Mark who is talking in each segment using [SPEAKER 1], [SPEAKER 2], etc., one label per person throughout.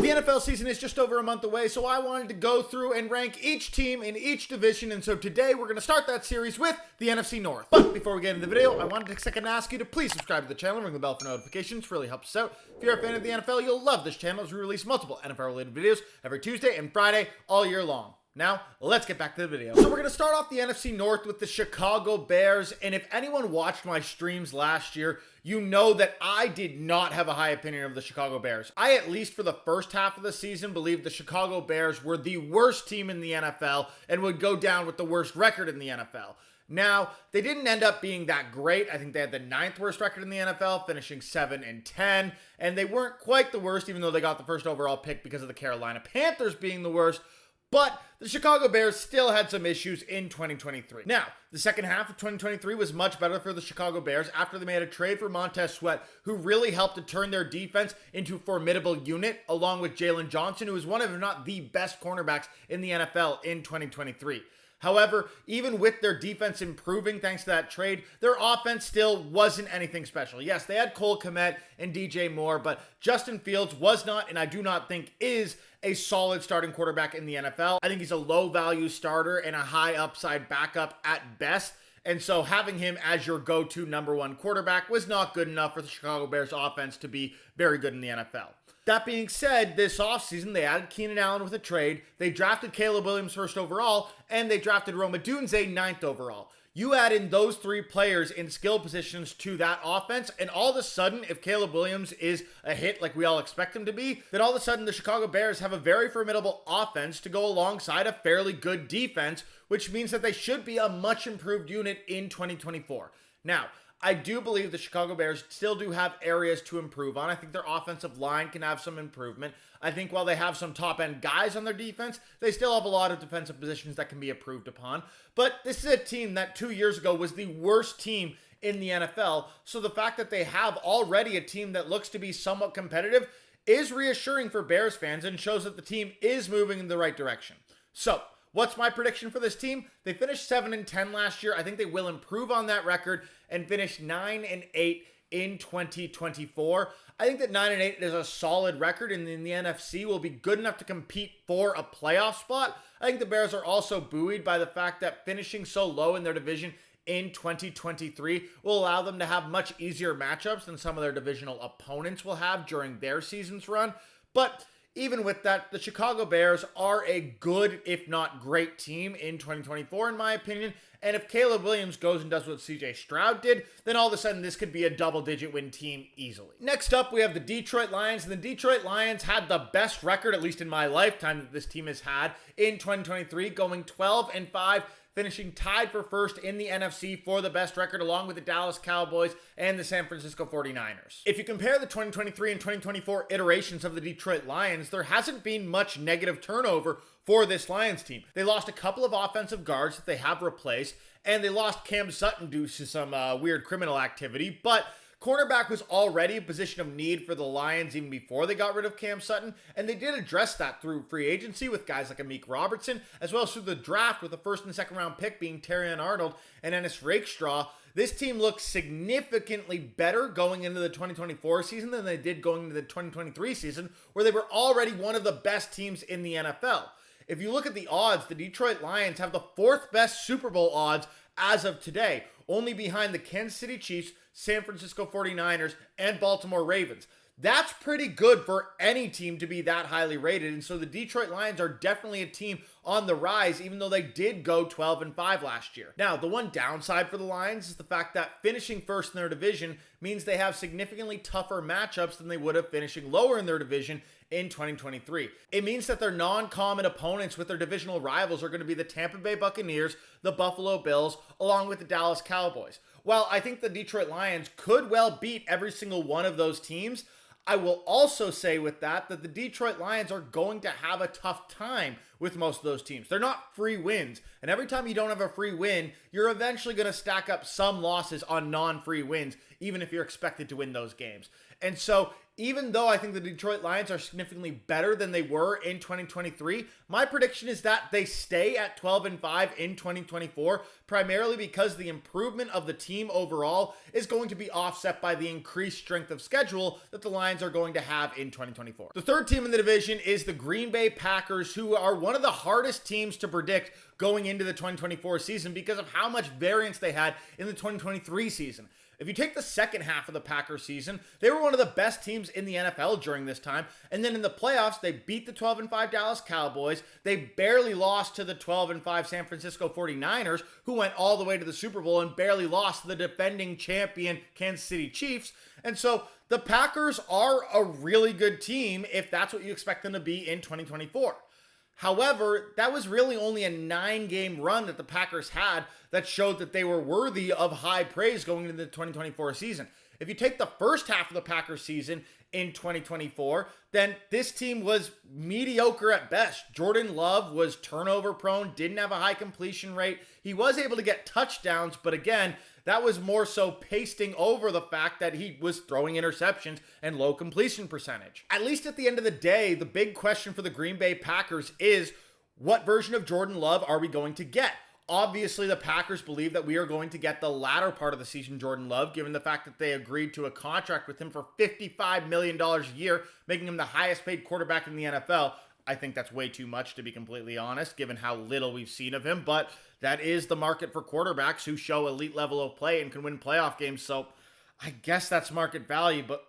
[SPEAKER 1] The NFL season is just over a month away, so I wanted to go through and rank each team in each division, and so today we're going to start that series with the NFC North. But before we get into the video, I wanted to take a second to ask you to please subscribe to the channel and ring the bell for notifications. Really helps us out. If you're a fan of the NFL, you'll love this channel as we release multiple NFL-related videos every Tuesday and Friday all year long. Now, let's get back to the video. So we're going to start off the NFC North with the Chicago Bears, and if anyone watched my streams last year, you know that I did not have a high opinion of the Chicago Bears. I, at least for the first half of the season, believed the Chicago Bears were the worst team in the NFL and would go down with the worst record in the NFL. Now, they didn't end up being that great. I think they had the 9th worst record in the NFL, finishing 7-10, and they weren't quite the worst, even though they got the first overall pick because of the Carolina Panthers being the worst. But the Chicago Bears still had some issues in 2023. Now, the second half of 2023 was much better for the Chicago Bears after they made a trade for Montez Sweat, who really helped to turn their defense into a formidable unit, along with Jalen Johnson, who was one of, if not the best cornerbacks in the NFL in 2023. However, even with their defense improving thanks to that trade, their offense still wasn't anything special. Yes, they had Cole Kmet and DJ Moore, but Justin Fields was not, and I do not think is, a solid starting quarterback in the NFL. I think he's a low-value starter and a high-upside backup at best. And so having him as your go-to number one quarterback was not good enough for the Chicago Bears offense to be very good in the NFL. That being said, this offseason, they added Keenan Allen with a trade, they drafted Caleb Williams first overall, and they drafted Rome Odunze 9th overall. You add in those three players in skill positions to that offense, and all of a sudden, if Caleb Williams is a hit like we all expect him to be, then all of a sudden the Chicago Bears have a very formidable offense to go alongside a fairly good defense, which means that they should be a much improved unit in 2024. Now, I do believe the Chicago Bears still do have areas to improve on. I think their offensive line can have some improvement. I think while they have some top-end guys on their defense, they still have a lot of defensive positions that can be improved upon. But this is a team that 2 years ago was the worst team in the NFL. So the fact that they have already a team that looks to be somewhat competitive is reassuring for Bears fans and shows that the team is moving in the right direction. So, what's my prediction for this team? They finished 7-10 last year. I think they will improve on that record and finish 9-8 in 2024. I think that 9-8 is a solid record, and in the NFC will be good enough to compete for a playoff spot. I think the Bears are also buoyed by the fact that finishing so low in their division in 2023 will allow them to have much easier matchups than some of their divisional opponents will have during their season's run. But even with that, the Chicago Bears are a good, if not great team in 2024, in my opinion. And if Caleb Williams goes and does what CJ Stroud did, then all of a sudden this could be a double-digit win team easily. Next up, we have the Detroit Lions. And the Detroit Lions had the best record, at least in my lifetime, that this team has had in 2023, going 12-5, finishing tied for first in the NFC for the best record, along with the Dallas Cowboys and the San Francisco 49ers. If you compare the 2023 and 2024 iterations of the Detroit Lions, there hasn't been much negative turnover for this Lions team. They lost a couple of offensive guards that they have replaced, and they lost Cam Sutton due to some weird criminal activity, but cornerback was already a position of need for the Lions even before they got rid of Cam Sutton, and they did address that through free agency with guys like Amik Robertson, as well as through the draft with the first and second round pick being Terrion Arnold and Ennis Rakestraw. This team looks significantly better going into the 2024 season than they did going into the 2023 season, where they were already one of the best teams in the NFL. If you look at the odds, the Detroit Lions have the 4th best Super Bowl odds as of today, only behind the Kansas City Chiefs, San Francisco 49ers, and Baltimore Ravens. That's pretty good for any team to be that highly rated, and so the Detroit Lions are definitely a team on the rise, even though they did go 12-5 last year. Now, the one downside for the Lions is the fact that finishing first in their division means they have significantly tougher matchups than they would have finishing lower in their division in 2023. It means that their non-common opponents with their divisional rivals are going to be the Tampa Bay Buccaneers, the Buffalo Bills, along with the Dallas Cowboys. While I think the Detroit Lions could well beat every single one of those teams, I will also say with that the Detroit Lions are going to have a tough time with most of those teams. They're not free wins. And every time you don't have a free win, you're eventually going to stack up some losses on non-free wins, even if you're expected to win those games. And so even though I think the Detroit Lions are significantly better than they were in 2023, my prediction is that they stay at 12-5 in 2024, primarily because the improvement of the team overall is going to be offset by the increased strength of schedule that the Lions are going to have in 2024. The third team in the division is the Green Bay Packers, who are one of the hardest teams to predict going into the 2024 season because of how much variance they had in the 2023 season. If you take the second half of the Packers season, they were one of the best teams in the NFL during this time. And then in the playoffs, they beat the 12-5 Dallas Cowboys. They barely lost to the 12-5 San Francisco 49ers, who went all the way to the Super Bowl and barely lost to the defending champion Kansas City Chiefs. And so the Packers are a really good team if that's what you expect them to be in 2024. However, that was really only a 9-game run that the Packers had that showed that they were worthy of high praise going into the 2024 season. If you take the first half of the Packers season in 2024, then this team was mediocre at best. Jordan Love was turnover prone, didn't have a high completion rate. He was able to get touchdowns, but again, that was more so pasting over the fact that he was throwing interceptions and low completion percentage. At least at the end of the day, the big question for the Green Bay Packers is, what version of Jordan Love are we going to get? Obviously, the Packers believe that we are going to get the latter part of the season Jordan Love, given the fact that they agreed to a contract with him for $55 million a year, making him the highest paid quarterback in the NFL. I think that's way too much, to be completely honest, given how little we've seen of him. But that is the market for quarterbacks who show elite level of play and can win playoff games. So I guess that's market value, but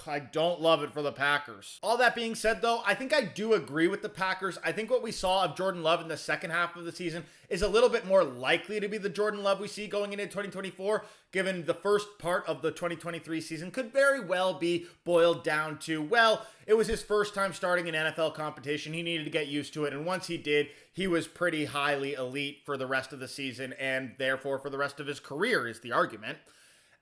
[SPEAKER 1] I don't love it for the Packers. All that being said, though, I think I do agree with the Packers. I think what we saw of Jordan Love in the second half of the season is a little bit more likely to be the Jordan Love we see going into 2024, given the first part of the 2023 season could very well be boiled down to, well, it was his first time starting an NFL competition. He needed to get used to it, and once he did, he was pretty highly elite for the rest of the season, and therefore for the rest of his career is the argument.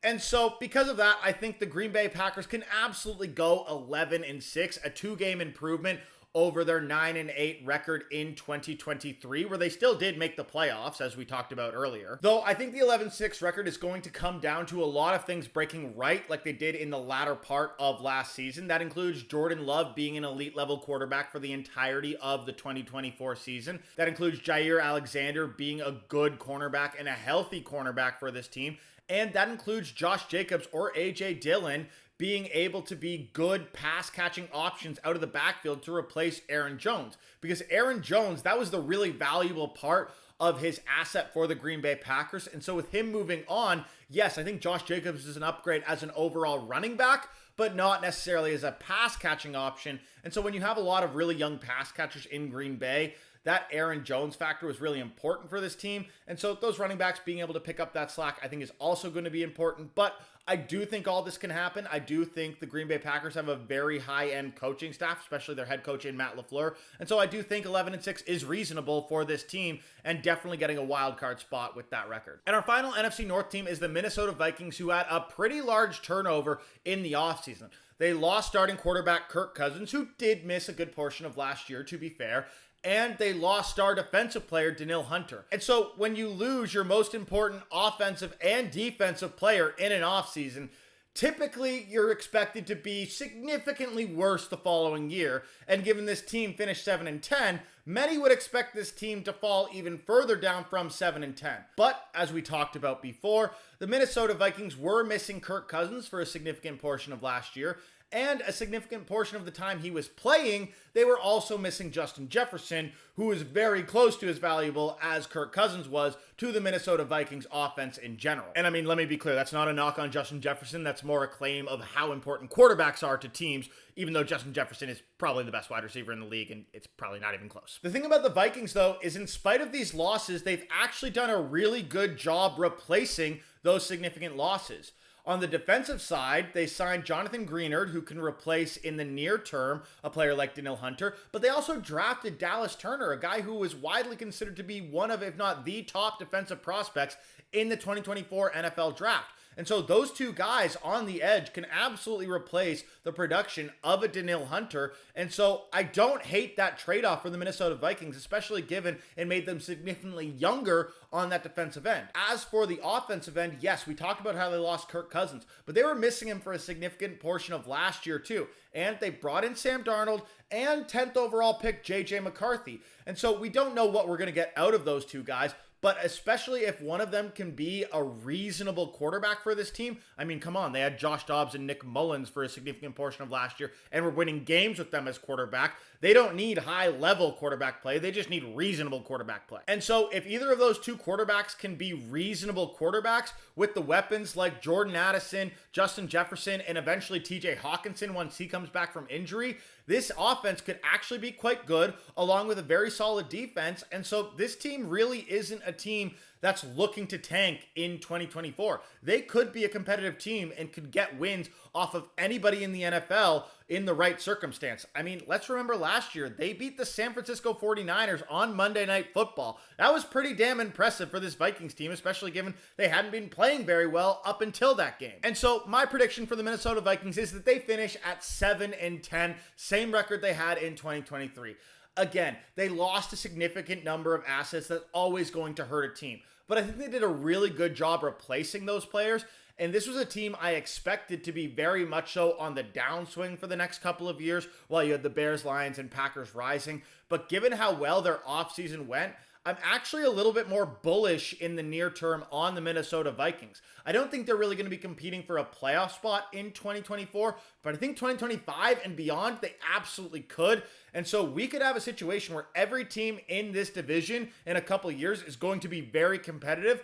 [SPEAKER 1] And so because of that, I think the Green Bay Packers can absolutely go 11-6, a 2-game improvement over their 9-8 record in 2023, where they still did make the playoffs, as we talked about earlier. Though I think the 11-6 record is going to come down to a lot of things breaking right, like they did in the latter part of last season. That includes Jordan Love being an elite level quarterback for the entirety of the 2024 season. That includes Jair Alexander being a good cornerback and a healthy cornerback for this team. And that includes Josh Jacobs or A.J. Dillon being able to be good pass-catching options out of the backfield to replace Aaron Jones. Because Aaron Jones, that was the really valuable part of his asset for the Green Bay Packers. And so with him moving on, yes, I think Josh Jacobs is an upgrade as an overall running back, but not necessarily as a pass-catching option. And so when you have a lot of really young pass catchers in Green Bay, that Aaron Jones factor was really important for this team. And so those running backs being able to pick up that slack, I think is also going to be important. But I do think all this can happen. I do think the Green Bay Packers have a very high-end coaching staff, especially their head coach in Matt LaFleur. And so I do think 11-6 is reasonable for this team and definitely getting a wild card spot with that record. And our final NFC North team is the Minnesota Vikings, who had a pretty large turnover in the offseason. They lost starting quarterback Kirk Cousins, who did miss a good portion of last year, to be fair. And they lost star defensive player Danielle Hunter. And so when you lose your most important offensive and defensive player in an offseason, typically you're expected to be significantly worse the following year. And given this team finished 7-10, many would expect this team to fall even further down from 7-10. But as we talked about before, the Minnesota Vikings were missing Kirk Cousins for a significant portion of last year. And a significant portion of the time he was playing, they were also missing Justin Jefferson, who was very close to as valuable as Kirk Cousins was to the Minnesota Vikings offense in general. And I mean, let me be clear, that's not a knock on Justin Jefferson. That's more a claim of how important quarterbacks are to teams, even though Justin Jefferson is probably the best wide receiver in the league, and it's probably not even close. The thing about the Vikings, though, is in spite of these losses, they've actually done a really good job replacing those significant losses. On the defensive side, they signed Jonathan Greenard, who can replace in the near term a player like Danielle Hunter, but they also drafted Dallas Turner, a guy who was widely considered to be one of, if not the top defensive prospects in the 2024 NFL draft. And so those two guys on the edge can absolutely replace the production of a Danielle Hunter. And so I don't hate that trade-off for the Minnesota Vikings, especially given it made them significantly younger on that defensive end. As for the offensive end, yes, we talked about how they lost Kirk Cousins, but they were missing him for a significant portion of last year too. And they brought in Sam Darnold and 10th overall pick J.J. McCarthy. And so we don't know what we're going to get out of those two guys, but especially if one of them can be a reasonable quarterback for this team. I mean, come on, they had Josh Dobbs and Nick Mullins for a significant portion of last year and were winning games with them as quarterback. They don't need high-level quarterback play. They just need reasonable quarterback play. And so if either of those two quarterbacks can be reasonable quarterbacks with the weapons like Jordan Addison, Justin Jefferson, and eventually TJ Hawkinson once he comes back from injury, this offense could actually be quite good along with a very solid defense. And so this team really isn't a team that's looking to tank in 2024. They could be a competitive team and could get wins off of anybody in the NFL in the right circumstance. I mean, let's remember last year, they beat the San Francisco 49ers on Monday Night Football. That was pretty damn impressive for this Vikings team, especially given they hadn't been playing very well up until that game. And so my prediction for the Minnesota Vikings is that they finish at 7-10, same record they had in 2023. Again, they lost a significant number of assets that's always going to hurt a team. But I think they did a really good job replacing those players. And this was a team I expected to be very much so on the downswing for the next couple of years while you had the Bears, Lions, and Packers rising. But given how well their offseason went, I'm actually a little bit more bullish in the near term on the Minnesota Vikings. I don't think they're really going to be competing for a playoff spot in 2024, but I think 2025 and beyond, they absolutely could. And so we could have a situation where every team in this division in a couple of years is going to be very competitive,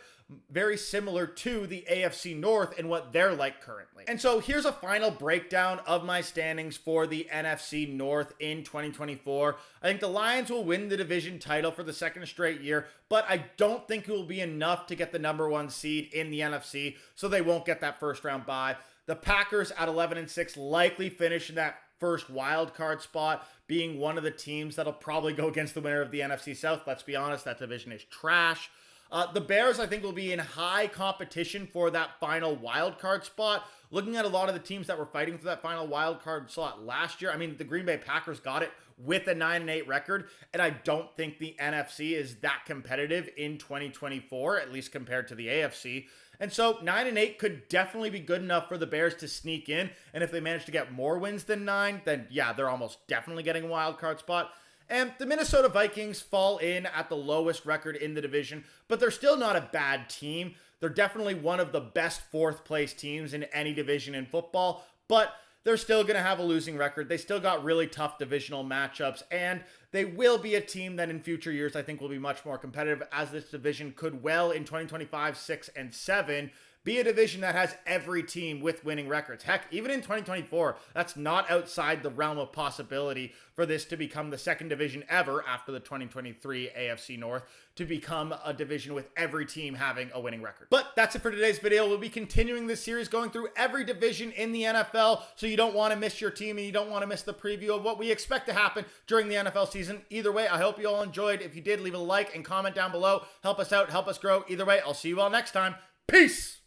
[SPEAKER 1] very similar to the AFC North and what they're like currently. And so here's a final breakdown of my standings for the NFC North in 2024. I think the Lions will win the division title for the second straight year, but I don't think it will be enough to get the number one seed in the NFC, so they won't get that first round bye. The Packers at 11-6 likely finish in that first wild card spot, being one of the teams that'll probably go against the winner of the NFC South. Let's be honest, that division is trash. The Bears, I think, will be in high competition for that final wild card spot. Looking at a lot of the teams that were fighting for that final wild card slot last year, I mean, the Green Bay Packers got it with a 9-8 record, and I don't think the NFC is that competitive in 2024, at least compared to the AFC. And so 9-8 could definitely be good enough for the Bears to sneak in, and if they manage to get more wins than 9, then yeah, they're almost definitely getting a wild card spot. And the Minnesota Vikings fall in at the lowest record in the division, but they're still not a bad team. They're definitely one of the best fourth place teams in any division in football, but they're still going to have a losing record. They still got really tough divisional matchups, and they will be a team that in future years I think will be much more competitive, as this division could well in 2025, 6 and 7 be a division that has every team with winning records. Heck, even in 2024, that's not outside the realm of possibility for this to become the second division ever after the 2023 AFC North to become a division with every team having a winning record. But that's it for today's video. We'll be continuing this series going through every division in the NFL, so you don't want to miss your team and you don't want to miss the preview of what we expect to happen during the NFL season. Either way, I hope you all enjoyed. If you did, leave a like and comment down below. Help us out, help us grow. Either way, I'll see you all next time. Peace!